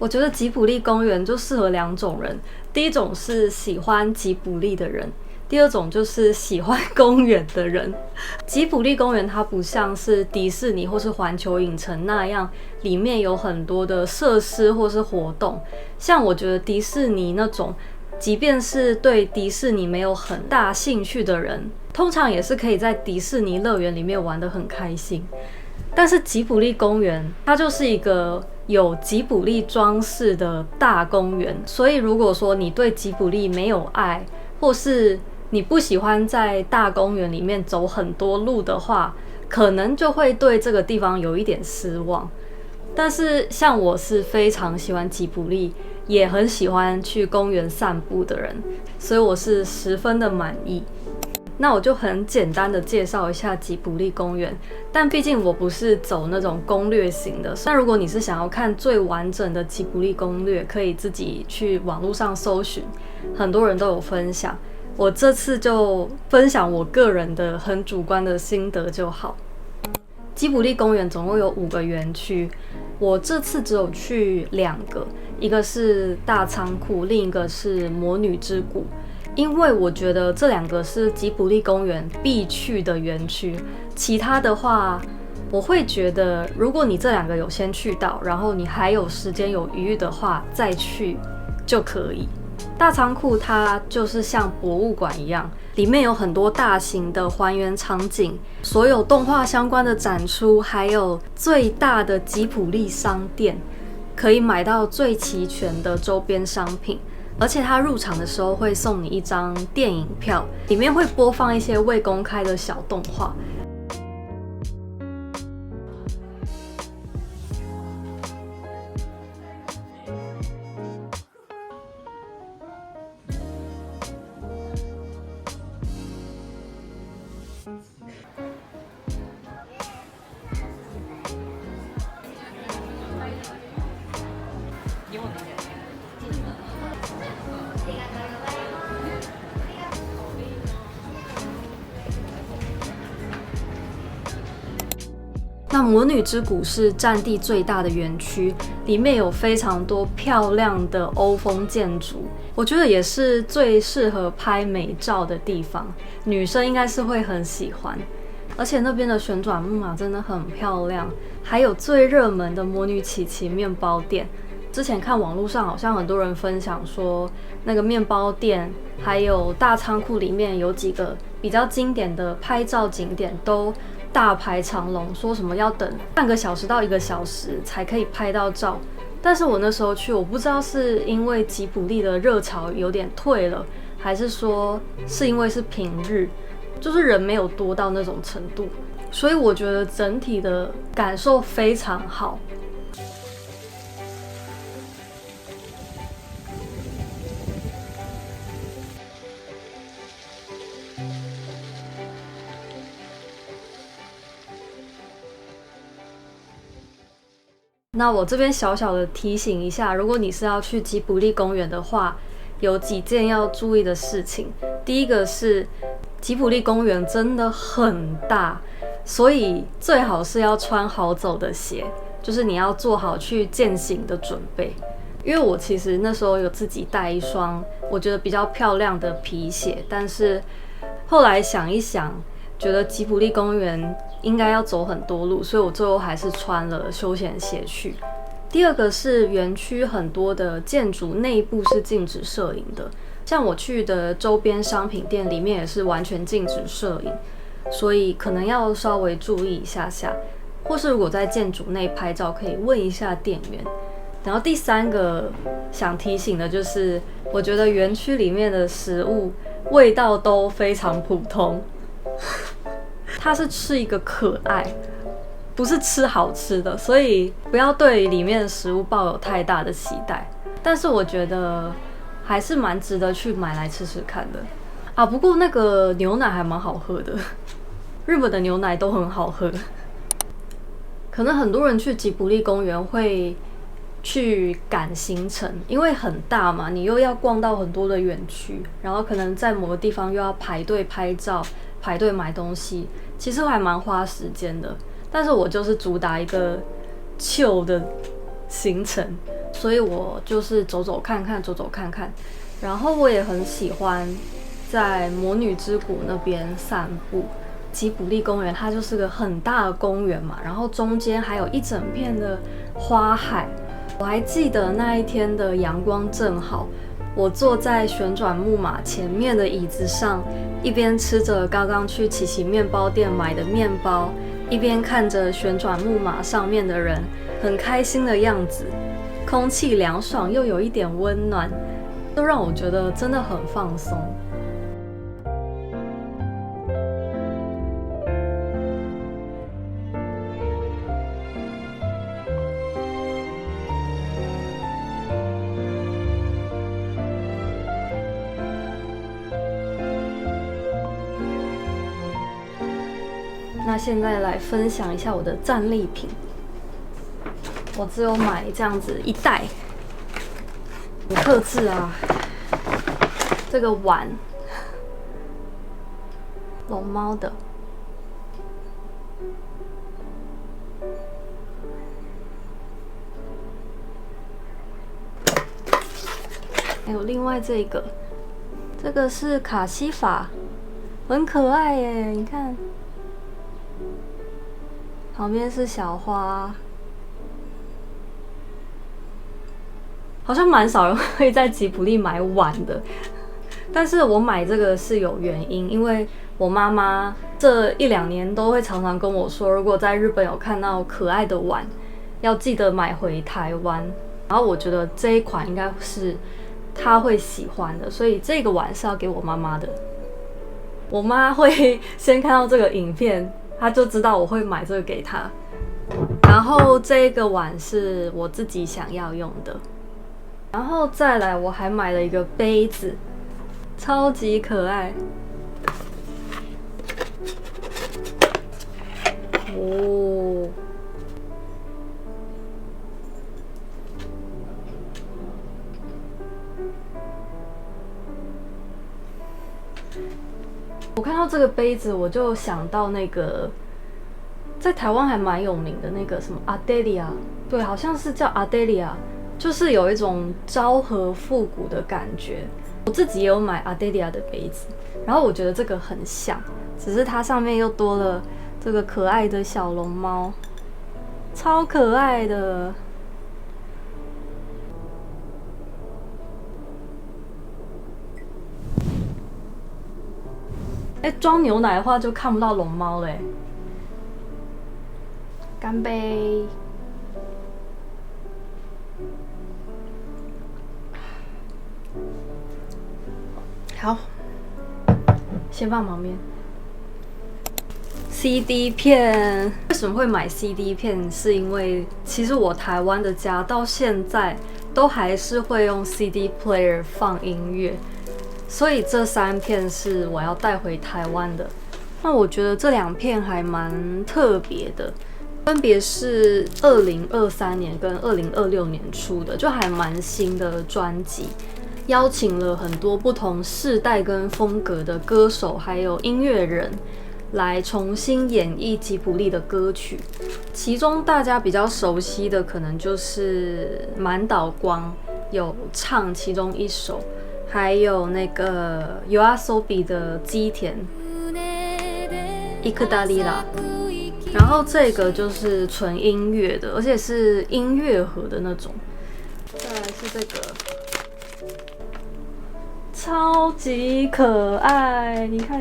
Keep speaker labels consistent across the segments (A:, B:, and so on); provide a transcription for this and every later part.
A: 我觉得吉卜力公园就适合两种人，第一种是喜欢吉卜力的人，第二种就是喜欢公园的人。吉卜力公园它不像是迪士尼或是环球影城那样，里面有很多的设施或是活动。像我觉得迪士尼那种，即便是对迪士尼没有很大兴趣的人，通常也是可以在迪士尼乐园里面玩得很开心。但是吉卜力公园它就是一个有吉卜力装饰的大公园，所以如果说你对吉卜力没有爱，或是你不喜欢在大公园里面走很多路的话，可能就会对这个地方有一点失望。但是像我是非常喜欢吉卜力，也很喜欢去公园散步的人，所以我是十分的满意。那我就很简单的介绍一下吉卜力公园，但毕竟我不是走那种攻略型的，但如果你是想要看最完整的吉卜力攻略，可以自己去网络上搜寻，很多人都有分享。我这次就分享我个人的很主观的心得就好。吉卜力公园总共有5个园区，我这次只有去2个，一个是大仓库，另一个是魔女之谷。因为我觉得这2个是吉卜力公园必去的园区，其他的话我会觉得如果你这2个有先去到，然后你还有时间有余裕的话再去就可以。大仓库它就是像博物馆一样，里面有很多大型的还原场景，所有动画相关的展出，还有最大的吉卜力商店，可以买到最齐全的周边商品。而且他入场的时候会送你一张电影票，里面会播放一些未公开的小动画。那魔女之谷是占地最大的园区，里面有非常多漂亮的欧风建筑，我觉得也是最适合拍美照的地方，女生应该是会很喜欢。而且那边的旋转木马真的很漂亮，还有最热门的魔女琪琪面包店。之前看网络上好像很多人分享说，那个面包店还有大仓库里面有几个比较经典的拍照景点都大排长龙，说什么要等半个小时到1个小时才可以拍到照。但是我那时候去，我不知道是因为吉卜力的热潮有点退了，还是说是因为是平日，就是人没有多到那种程度，所以我觉得整体的感受非常好。那我这边小小的提醒一下，如果你是要去吉卜力公园的话，有几件要注意的事情。第一个是吉卜力公园真的很大，所以最好是要穿好走的鞋，就是你要做好去健行的准备。因为我其实那时候有自己带一双我觉得比较漂亮的皮鞋，但是后来想一想，觉得吉卜力公园应该要走很多路，所以我最后还是穿了休闲鞋去。第二个是园区很多的建筑内部是禁止摄影的，像我去的周边商品店里面也是完全禁止摄影，所以可能要稍微注意一下下，或是如果在建筑内拍照可以问一下店员。然后第3个想提醒的就是，我觉得园区里面的食物味道都非常普通，它是吃一个可爱，不是吃好吃的，所以不要对里面的食物抱有太大的期待。但是我觉得还是蛮值得去买来吃吃看的啊。不过那个牛奶还蛮好喝的，日本的牛奶都很好喝。可能很多人去吉卜力公园会去赶行程，因为很大嘛，你又要逛到很多的园区，然后可能在某个地方又要排队拍照、排队买东西，其实还蛮花时间的。但是我就是主打一个chill的行程，所以我就是走走看看，走走看看。然后我也很喜欢在魔女之谷那边散步。吉卜力公园它就是个很大的公园嘛，然后中间还有一整片的花海。我还记得那一天的阳光正好，我坐在旋转木马前面的椅子上，一边吃着刚刚去奇奇面包店买的面包，一边看着旋转木马上面的人很开心的样子，空气凉爽又有一点温暖，都让我觉得真的很放松。那现在来分享一下我的战利品。我只有买这样子一袋，很特制啊。这个碗，龙猫的。还有另外这个是卡西法，很可爱耶，你看。旁边是小花，好像蛮少人会在吉卜力买碗的，但是我买这个是有原因，因为我妈妈这1-2年都会常常跟我说，如果在日本有看到可爱的碗，要记得买回台湾。然后我觉得这一款应该是她会喜欢的，所以这个碗是要给我妈妈的。我妈会先看到这个影片，他就知道我会买这个给他，然后这个碗是我自己想要用的，然后再来我还买了一个杯子，超级可爱哦。我看到这个杯子，我就想到那个在台湾还蛮有名的那个什么阿黛利亚，对，好像是叫阿黛利亚，就是有一种昭和复古的感觉。我自己也有买阿黛利亚的杯子，然后我觉得这个很像，只是它上面又多了这个可爱的小龙猫，超可爱的。装牛奶的话就看不到龙猫嘞。干杯！好，先放旁边。CD 片为什么会买 CD 片？是因为其实我台湾的家到现在都还是会用 CD player 放音乐。所以这3片是我要带回台湾的。那我觉得这2片还蛮特别的，分别是2023年跟2026年出的，就还蛮新的专辑，邀请了很多不同世代跟风格的歌手还有音乐人来重新演绎吉卜力的歌曲。其中大家比较熟悉的可能就是满岛光有唱其中一首，还有那个 YOASOBI 的基田伊克达利拉，然后这个就是纯音乐的，而且是音乐盒的那种。再来是这个，超级可爱，你看，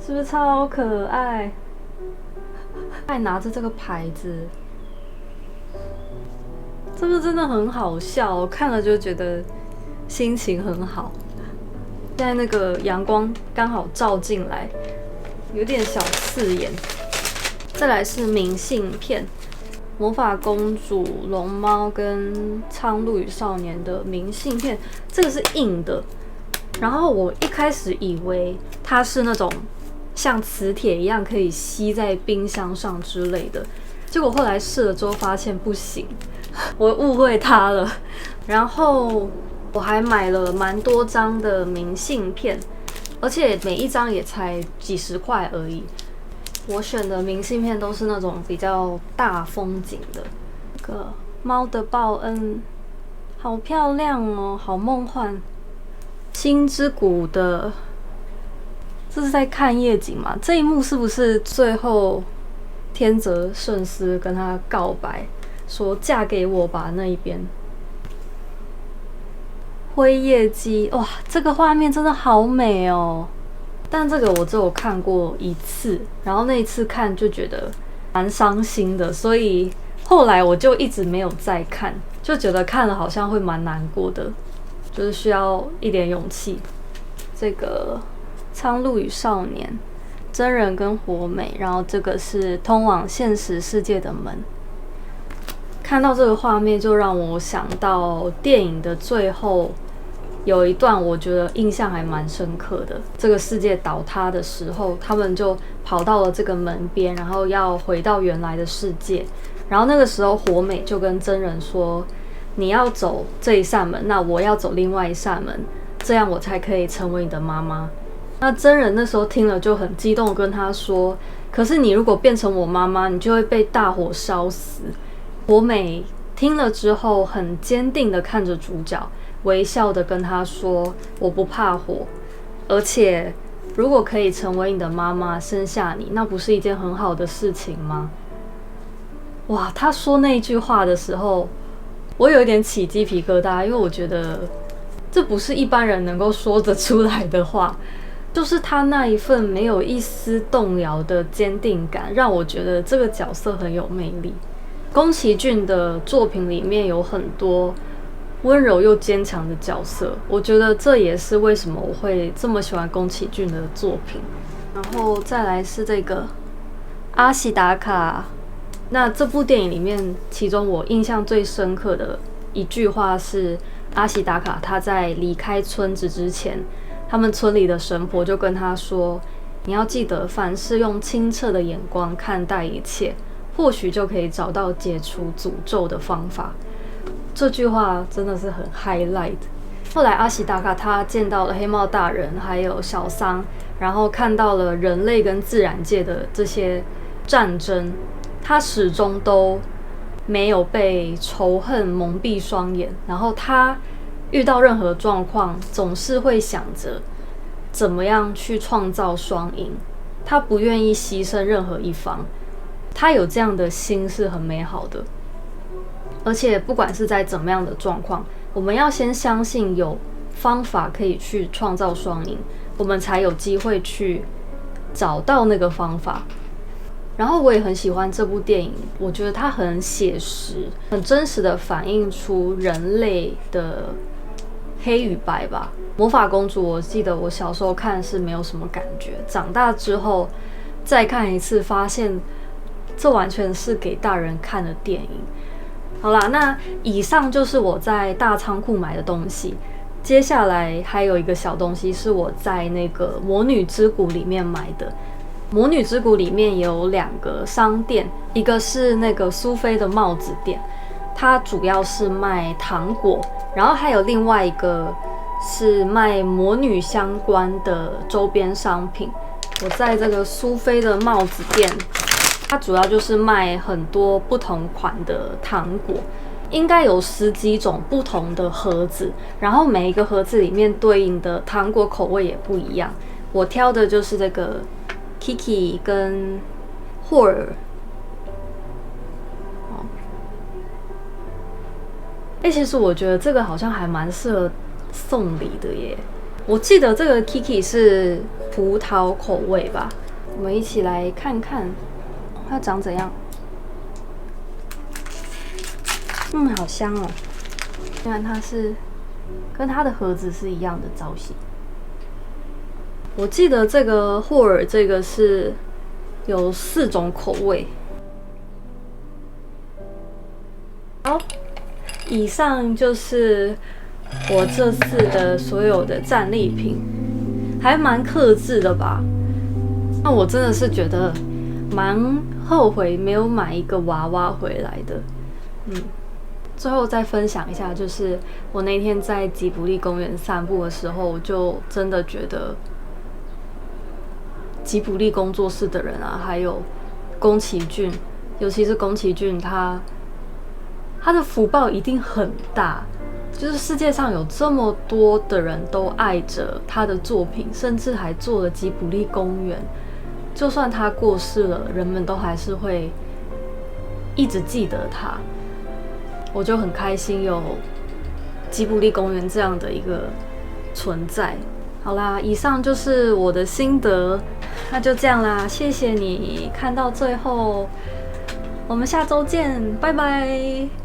A: 是不是超可爱？还拿着这个牌子。这个真的很好笑，我看了就觉得心情很好。现在那个阳光刚好照进来，有点小刺眼。再来是明信片，魔法公主、龙猫跟苍鹭与少年的明信片，这个是硬的。然后我一开始以为它是那种像磁铁一样可以吸在冰箱上之类的，结果后来试了之后发现不行。我误会他了，然后我还买了蛮多张的明信片，而且每一张也才几十块而已。我选的明信片都是那种比较大风景的，这个猫的报恩，好漂亮哦，好梦幻。星之谷的，这是在看夜景吗？这一幕是不是最后天泽圣司跟他告白，说嫁给我吧那一边？辉夜姬，哇，这个画面真的好美哦。但这个我只有看过一次，然后那一次看就觉得蛮伤心的，所以后来我就一直没有再看，就觉得看了好像会蛮难过的，就是需要一点勇气。这个苍鹭与少年，真人跟活美，然后这个是通往现实世界的门。看到这个画面，就让我想到电影的最后有一段，我觉得印象还蛮深刻的。这个世界倒塌的时候，他们就跑到了这个门边，然后要回到原来的世界。然后那个时候，活美就跟真人说：“你要走这一扇门，那我要走另外一扇门，这样我才可以成为你的妈妈。”那真人那时候听了就很激动，跟他说：“可是你如果变成我妈妈，你就会被大火烧死。”活美听了之后，很坚定的看着主角，微笑的跟他说：“我不怕火，而且如果可以成为你的妈妈，生下你，那不是一件很好的事情吗？”哇，他说那句话的时候，我有一点起鸡皮疙瘩，因为我觉得这不是一般人能够说得出来的话。就是他那一份没有一丝动摇的坚定感，让我觉得这个角色很有魅力。宫崎骏的作品里面有很多温柔又坚强的角色，我觉得这也是为什么我会这么喜欢宫崎骏的作品。然后再来是这个阿喜达卡，那这部电影里面，其中我印象最深刻的一句话是阿喜达卡他在离开村子之前，他们村里的神婆就跟他说：“你要记得，凡事用清澈的眼光看待一切。”或许就可以找到解除诅咒的方法。这句话真的是很 highlight。后来阿喜达卡他见到了黑帽大人，还有小桑，然后看到了人类跟自然界的这些战争，他始终都没有被仇恨蒙蔽双眼。然后他遇到任何状况，总是会想着怎么样去创造双赢。他不愿意牺牲任何一方。他有这样的心是很美好的，而且不管是在怎么样的状况，我们要先相信有方法可以去创造双赢，我们才有机会去找到那个方法。然后我也很喜欢这部电影，我觉得它很写实，很真实的反映出人类的黑与白吧。魔法公主，我记得我小时候看是没有什么感觉，长大之后再看一次，发现这完全是给大人看的电影。好啦，那以上就是我在大仓库买的东西。接下来还有一个小东西是我在那个魔女之谷里面买的。魔女之谷里面有2个商店，一个是那个苏菲的帽子店，它主要是卖糖果，然后还有另外一个是卖魔女相关的周边商品。我在这个苏菲的帽子店，它主要就是卖很多不同款的糖果，应该有10几种不同的盒子，然后每一个盒子里面对应的糖果口味也不一样。我挑的就是这个 Kiki 跟霍尔。其实我觉得这个好像还蛮适合送礼的耶。我记得这个 Kiki 是葡萄口味吧，我们一起来看看它长怎样。好香哦！你看它是跟它的盒子是一样的造型。我记得这个霍尔这个是有4种口味。好，以上就是我这次的所有的战利品，还蛮克制的吧。那我真的是觉得蛮后悔没有买一个娃娃回来的。最后再分享一下，就是我那天在吉卜力公园散步的时候，我就真的觉得吉卜力工作室的人啊，还有宫崎骏，尤其是宫崎骏，他他的福报一定很大。就是世界上有这么多的人都爱着他的作品，甚至还做了吉卜力公园。就算他过世了，人们都还是会一直记得他。我就很开心有吉卜力公园这样的一个存在。好啦，以上就是我的心得，那就这样啦，谢谢你看到最后，我们下周见，拜拜。